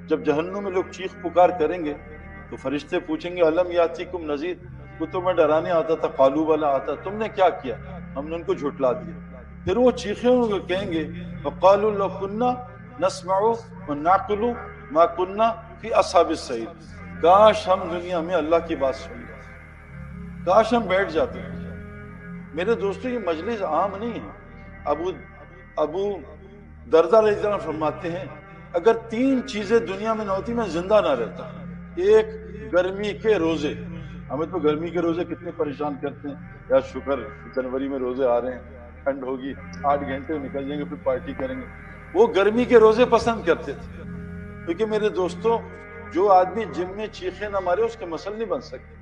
جب جہنم میں لوگ چیخ پکار کریں گے تو فرشتے پوچھیں گے الم یاتیکم نذیر، وہ تمہیں ڈرانے آتا تھا، قالوا بلا آتا، تم نے کیا کیا؟ ہم نے ان کو جھٹلا دیا۔ پھر وہ چیخیں کہیں گے وقالوا لو كنا نسمع ونعقل ما كنا في اصحاب السعیر، کاش ہم دنیا میں اللہ کی بات سن لیں، کاش ہم بیٹھ جاتے ہیں۔ میرے دوستو یہ مجلس عام نہیں ہے۔ ابو دردہ رضی اللہ عنہ فرماتے ہیں اگر 3 چیزیں دنیا میں نہ ہوتی میں زندہ نہ رہتا۔ ایک، گرمی کے روزے، ہمیں تو گرمی کے روزے کتنے پریشان کرتے ہیں، یا شکر جنوری میں روزے آ رہے ہیں، ٹھنڈ ہوگی 8 گھنٹے نکل جائیں گے پھر پارٹی کریں گے۔ وہ گرمی کے روزے پسند کرتے تھے، کیونکہ میرے دوستو جو آدمی جم میں چیخے نہ مارے اس کے مسل نہیں بن سکتے،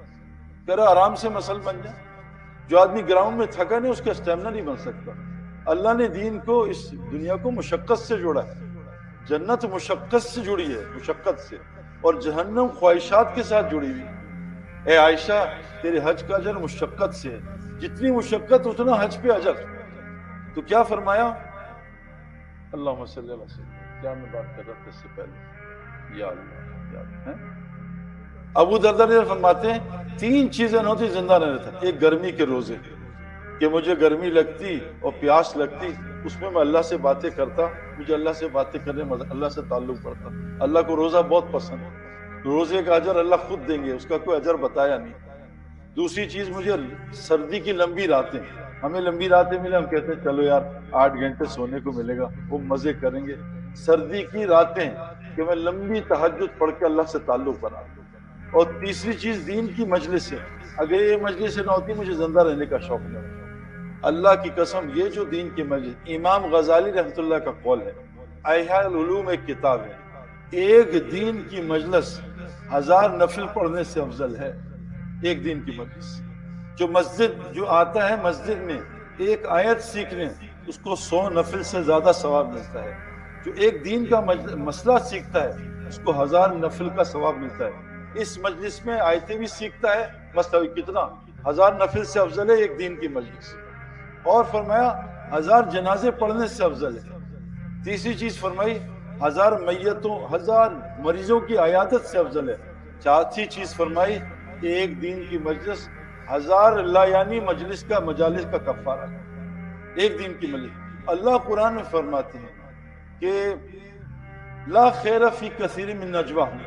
کرا آرام سے مسل بن جائے۔ جو آدمی گراؤنڈ میں تھکا نہیں اس کا اسٹیمنا نہیں بن سکتا۔ اللہ نے دین کو، اس دنیا کو مشقت سے جوڑا ہے، جنت مشقت سے جڑی ہے، مشقت سے، اور جہنم خواہشات کے ساتھ جڑی ہوئی۔ اے عائشہ تیرے حج کا اجر مشقت سے ہے، جتنی مشقت اتنا حج پہ اجر۔ تو کیا فرمایا؟ اللہم صلی اللہ علیہ وسلم، کیا میں بات کر رہا تھا اس سے پہلے؟ یا اللہ، یا اللہ۔ ابو دردہ فرماتے ہیں 3 چیزیں نہ ہوتی زندہ نہ رہتا۔ ایک، گرمی کے روزے، کہ مجھے گرمی لگتی اور پیاس لگتی، اس میں اللہ سے باتیں کرتا، مجھے اللہ سے باتیں کرنے میں اللہ سے تعلق پڑتا۔ اللہ کو روزہ بہت پسند ہے، روزے کا اجر اللہ خود دیں گے، اس کا کوئی اجر بتایا نہیں۔ دوسری چیز، مجھے سردی کی لمبی راتیں، ہمیں لمبی راتیں ملے ہم کہتے ہیں چلو یار 8 گھنٹے سونے کو ملے گا، وہ مزے کریں گے۔ سردی کی راتیں کہ میں لمبی تہجد پڑھ کے اللہ سے تعلق بنا دوں۔ اور تیسری چیز، دین کی مجلس ہے، اگر یہ مجلس نہ ہوتی مجھے زندہ رہنے کا شوق نہیں۔ اللہ کی قسم یہ جو دین کی مجلس، امام غزالی رحمۃ اللہ کا قول ہے، احیاء العلوم ایک کتاب ہے، ایک دین کی مجلس 1000 نفل پڑھنے سے افضل ہے۔ ایک دین کی مجلس، جو آتا ہے مسجد میں ایک آیت سیکھنے، اس کو 100 نفل سے زیادہ ثواب ملتا ہے۔ جو ایک دین کا مسئلہ سیکھتا ہے اس کو 1000 نفل کا ثواب ملتا ہے۔ اس مجلس میں آیتیں بھی سیکھتا ہے، مسئلہ کتنا 1000 نفل سے افضل ہے ایک دین کی مجلس۔ اور فرمایا 1000 جنازے پڑھنے سے افضل ہے۔ تیسری چیز فرمائی 1000 میتوں، 1000 مریضوں کی عیادت سے افضل ہے۔ چوتھی چیز فرمائی ایک دین کی مجلس 1000 لا یعنی مجالس کا کفارہ ہے۔ ایک دین کی مجلس، اللہ قرآن میں فرماتے ہیں کہ لا خیر فی کثیر من نجواہم،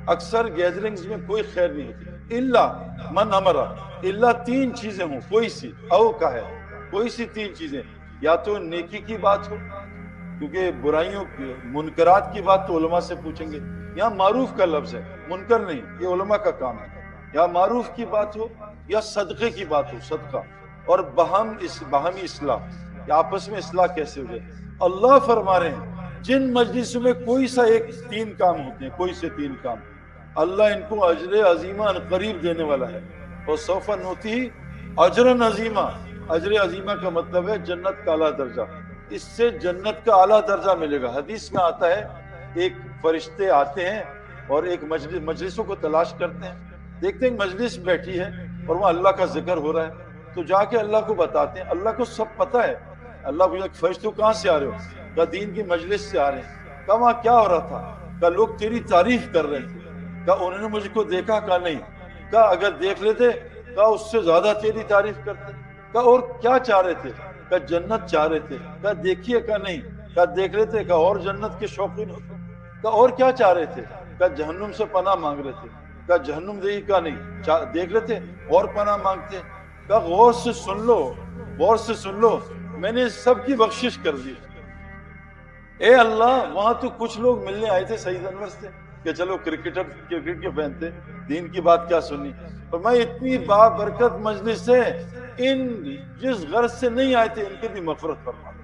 اکثر گیدرنگز میں کوئی خیر نہیں ہوتی، الا من امر، الا 3 چیزیں ہوں، کوئی سی او کا ہے، کوئی سی 3 چیزیں، یا تو نیکی کی بات ہو، کیونکہ برائیوں کی منکرات کی بات تو علماء سے پوچھیں گے، یہاں معروف کا لفظ ہے، منکر نہیں، یہ علماء کا کام ہے، یا معروف کی بات ہو یا صدقے کی بات ہو، صدقہ، اور باہمی اصلاح، کہ آپس میں اصلاح کیسے ہو جائے۔ اللہ فرما رہے ہیں جن مجلسوں میں کوئی سا 3 کام ہوتے ہیں، کوئی سے 3 کام، اللہ ان کو اجر عظیمہ قریب دینے والا ہے، اور سوف نؤتیہ اجرا عظیمہ۔ اجر عظیمہ کا مطلب ہے جنت کا اعلیٰ درجہ، اس سے جنت کا اعلیٰ درجہ ملے گا۔ حدیث میں آتا ہے ایک فرشتے آتے ہیں اور ایک مجلسوں کو تلاش کرتے ہیں، دیکھتے ہیں مجلس بیٹھی ہے اور وہاں اللہ کا ذکر ہو رہا ہے، تو جا کے اللہ کو بتاتے ہیں، اللہ کو سب پتہ ہے۔ اللہ پوچھا فرشتوں کہاں سے آ رہے ہو؟ کہا دین کی مجلس سے آ رہے ہیں۔ کہا وہاں کیا ہو رہا تھا؟ کہا لوگ تیری تعریف کر رہے تھے۔ کہا انہوں نے مجھ کو دیکھا؟ کہا نہیں۔ کہا اگر دیکھ لیتے؟ کہا اس سے زیادہ تیری تعریف کرتے۔ کہا اور کیا چاہ رہے تھے؟ کہا جنت چاہ رہے تھے۔ کہا دیکھیے؟ کہا نہیں۔ کہا دیکھ رہے تھے؟ کہا اور جنت کے شوقین ہوتے۔ کہا اور کیا چاہ رہے تھے؟ کہا جہنم سے پناہ مانگ رہے تھے۔ کہا جہنم دیکھی؟ کہا نہیں۔ دیکھ رہے تھے اور پناہ مانگتے؟ کہا غور سے سن لو، غور سے سن لو، میں نے سب کی بخشش کر دی۔ اے اللہ وہاں تو کچھ لوگ ملنے آئے تھے سعید انور سے کہ چلو کرکٹ کے فین تھے، دین کی بات کیا سنی، اور میں اتنی بابرکت مجلس ہے، ان جس غرض سے نہیں آئے تھے ان کے بھی مغفرت فرما دو۔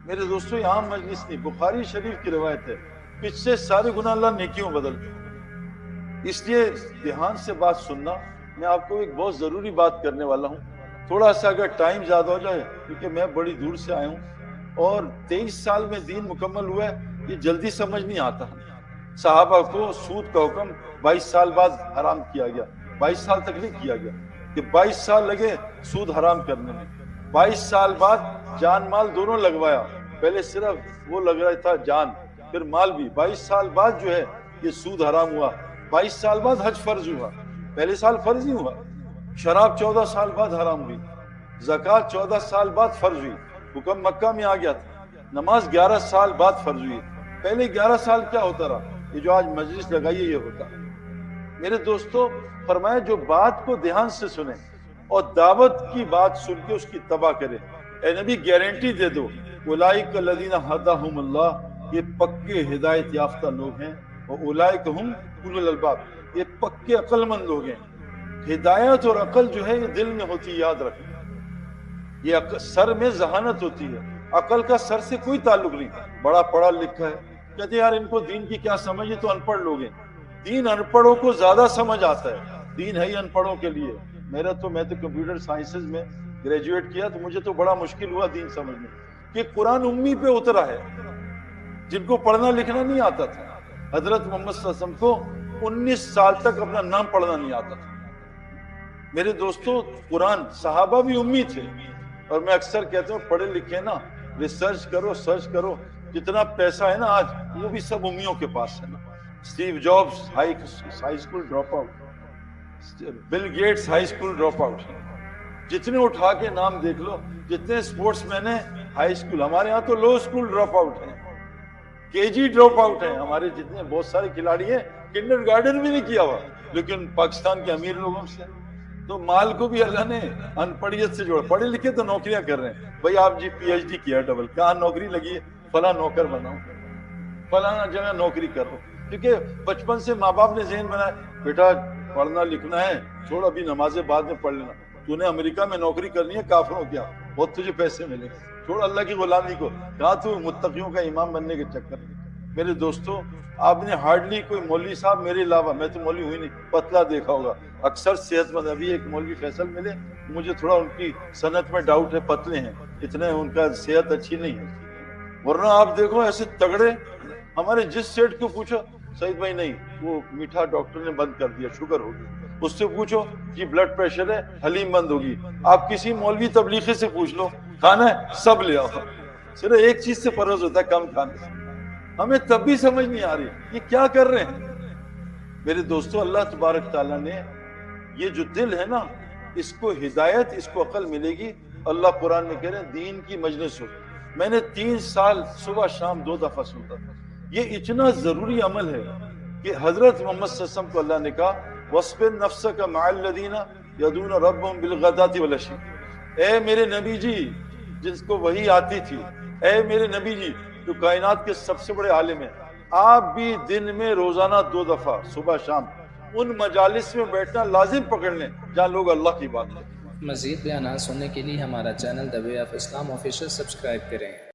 میرے دوستو یہ عام مجلس نہیں، بخاری شریف کی روایت ہے، پچھلے سارے گناہ اللہ نیکیوں بدل دے۔ اس لیے دھیان سے بات سننا۔ میں آپ کو ایک بہت ضروری بات کرنے والا ہوں، تھوڑا سا اگر ٹائم زیادہ ہو جائے، کیونکہ میں بڑی دور سے آیا ہوں اور 23 سال میں دین مکمل ہوا ہے، یہ جلدی سمجھ نہیں آتا۔ صحابہ کو سود کا حکم 22 سال بعد حرام کیا گیا، 22 سال تک نہیں کیا گیا، کہ 22 سال لگے سود حرام کرنے میں، 22 سال بعد جان مال دونوں لگوایا، پہلے صرف وہ لگ رہا تھا جان، پھر مال بھی 22 سال بعد جو ہے یہ سود حرام ہوا، 22 سال بعد حج فرض ہوا، پہلے سال فرض نہیں ہوا۔ شراب 14 سال بعد حرام ہوئی، زکوٰۃ 14 سال بعد فرض ہوئی، حکم مکہ میں آ گیا تھا، نماز 11 سال بعد فرض ہوئی، پہلے 11 سال کیا ہوتا رہا؟ یہ جو آج مجلس لگائی ہے یہ ہوتا۔ میرے دوستو فرمایا جو بات کو دھیان سے سنیں اور دعوت کی بات سن کے اس کی تباہ کرے، اے نبی گارنٹی دے دو اولئک الذین ھداھم اللہ، یہ پکے ہدایت یافتہ لوگ ہیں، اور اولئک ھم اولو الالباب، یہ پکے عقل مند لوگ ہیں۔ ہدایت اور عقل جو ہے یہ دل میں ہوتی ہے، یاد رکھیں، یہ سر میں ذہانت ہوتی ہے، عقل کا سر سے کوئی تعلق نہیں۔ بڑا پڑھا لکھا ہے، کہتے ہیں یار ان کو دین کی کیا سمجھ، یہ تو ان پڑھ لوگ ہیں۔ دین ان پڑھوں کو زیادہ سمجھ آتا ہے، دین ہے ہی ان پڑھوں کے لیے۔ میں تو کمپیوٹر سائنسز میں گریجویٹ کیا تو مجھے تو بڑا مشکل ہوا دین سمجھنے، کہ قرآن امی پہ اترا ہے، جن کو پڑھنا لکھنا نہیں آتا تھا۔ حضرت محمد صلی اللہ علیہ وسلم کو 19 سال تک اپنا نام پڑھنا نہیں آتا تھا۔ میرے دوستو قرآن، صحابہ بھی امی تھے، اور میں اکثر کہتا ہوں پڑھے لکھے نا، ریسرچ کرو، سرچ کرو، جتنا پیسہ ہے نا آج وہ بھی سب امیوں کے پاس ہے نا۔ Steve Jobs high school dropout, Bill Gates high school dropout, جتنے اٹھا کے نام دیکھ لو، جتنے اسپورٹس مین ہیں ہائی اسکول، ہمارے ہاں تو لو اسکول ڈراپ آؤٹ ہیں، کے جی ڈراپ آؤٹ ہیں، ہمارے جتنے بہت سارے کھلاڑی ہیں کنڈر گارڈن بھی نہیں کیا ہوا، لیکن پاکستان کے امیر لوگوں سے۔ تو مال کو بھی اللہ نے ان پڑھیت سے جوڑا، پڑھے لکھے تو نوکریاں کر رہے ہیں، بھائی آپ جی پی ایچ ڈی کیا ڈبل، کہاں نوکری لگی ہے؟ فلاں نوکر بناؤ، فلاں جگہ نوکری کرو، کیونکہ بچپن سے ماں باپ نے ذہن بنایا بیٹا پڑھنا لکھنا ہے، چھوڑ ابھی نمازیں بعد میں پڑھ لینا، تو نے امریکہ میں نوکری کرنی ہے کافروں کیا، بہت تجھے پیسے ملے، چھوڑ اللہ کی غلامی کو، کہاں تو متقیوں کا امام بننے کے چکر میں۔ میرے دوستو آپ نے ہارڈلی کوئی مولوی صاحب میرے علاوہ، میں تو مولوی ہوئی نہیں، پتلا دیکھا ہوگا، اکثر صحت مند، ابھی ایک مولوی فیصل ملے، مجھے تھوڑا ان کی صنعت میں ڈاؤٹ ہے، پتلے ہیں اتنے، ان کا صحت اچھی نہیں ہے، ورنہ آپ دیکھو ایسے تگڑے۔ ہمارے جس سیٹ کو پوچھو سعید بھائی نہیں وہ میٹھا ڈاکٹر نے بند کر دیا، شوگر ہوگی، اس سے پوچھو جی بلڈ پریشر ہے حلیم بند ہوگی، آپ کسی مولوی تبلیغی سے پوچھ لو کھانا ہے سب لے آؤ، صرف ایک چیز سے پرہیز ہوتا ہے کم کھانے سے۔ ہمیں تب بھی سمجھ نہیں آ رہی یہ کیا کر رہے ہیں۔ میرے دوستو اللہ تبارک تعالیٰ نے یہ جو دل ہے نا، اس کو ہدایت، اس کو عقل ملے گی۔ اللہ قرآن میں کہہ رہے ہیں دین کی مجلس ہو، میں نے 3 سال صبح شام 2 دفعہ سنتا تھا۔ یہ اتنا ضروری عمل ہے کہ حضرت محمد صلی اللہ علیہ وسلم کو اللہ نے کہا وَاصْبِرْ نَفْسَكَ مَعَ الَّذِينَ يَدْعُونَ رَبَّهُمْ بِالْغَدَاةِ وَالْعَشِيِّ، اے میرے نبی جی جس کو وحی آتی تھی، اے میرے نبی جی جو کائنات کے سب سے بڑے عالم ہیں، آپ بھی دن میں روزانہ 2 دفعہ صبح شام ان مجالس میں بیٹھنا لازم پکڑ لیں جہاں لوگ اللہ کی بات کریں۔ مزید بیانات سننے کے لیے ہمارا channel the way of Islam official subscribe کریں۔